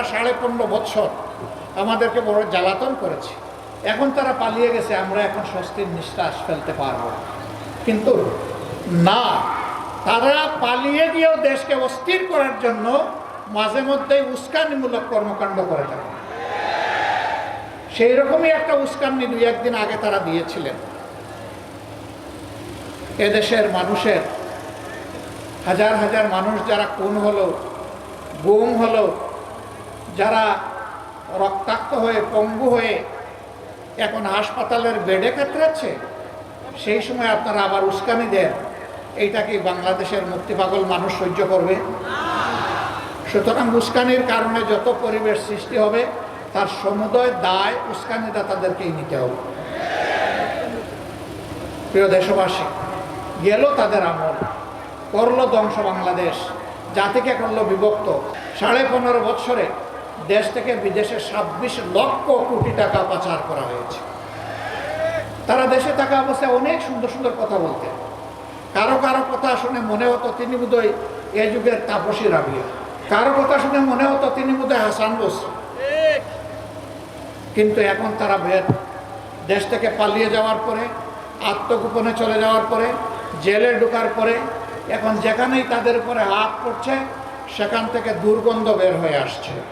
তারা 15.5 বছর আমাদেরকে বড় জ্বালাতন করেছে। এখন তারা পালিয়ে গেছে, আমরা এখন স্বস্তির নিঃশ্বাস ফেলতে পারবো। কিন্তু না, তারা পালিয়ে গিয়েও দেশকে অস্থির করার জন্য মাঝে মধ্যেই উস্কানিমূলক কর্মকাণ্ড করে থাকে। সেই রকমই একটা উস্কানি 2-1 দিন আগে তারা দিয়েছিলেন। এদেশের মানুষের হাজার হাজার মানুষ যারা খুন হলো, গুম হলো, যারা রক্তাক্ত হয়ে পঙ্গু হয়ে এখন হাসপাতালের বেডে কাতরাচ্ছে, সেই সময় আপনারা আবার উস্কানি দেন। এইটা কি বাংলাদেশের মুক্তিপাগল মানুষ সহ্য করবে? সুতরাং উস্কানির কারণে যত পরিবেশ সৃষ্টি হবে তার সমুদয় দায় উস্কানিদাতাদেরকেই নিতে হবে। প্রিয় দেশবাসী, গেল তাদের আমল, করলো ধ্বংস বাংলাদেশ, জাতিকে করলো বিভক্ত। 15.5 বছরে দেশ থেকে বিদেশে 26 লক্ষ কোটি টাকা পাচার করা হয়েছে। তারা দেশে থাকা অবস্থায় অনেক সুন্দর সুন্দর কথা বলতেন। কারো কারো কথা শুনে মনে হতো তিনি বোধহয় এ যুগের তাপসী রাবিয়া, কারো কথা শুনে মনে হতো তিনি বোধহয় হাসান বসরি। কিন্তু এখন তারা দেশ থেকে পালিয়ে যাওয়ার পরে, আত্মগোপনে চলে যাওয়ার পরে, জেলে ঢোকার পরে এখন যেখানেই তাদের উপরে হাত পড়ছে সেখান থেকে দুর্গন্ধ বের হয়ে আসছে।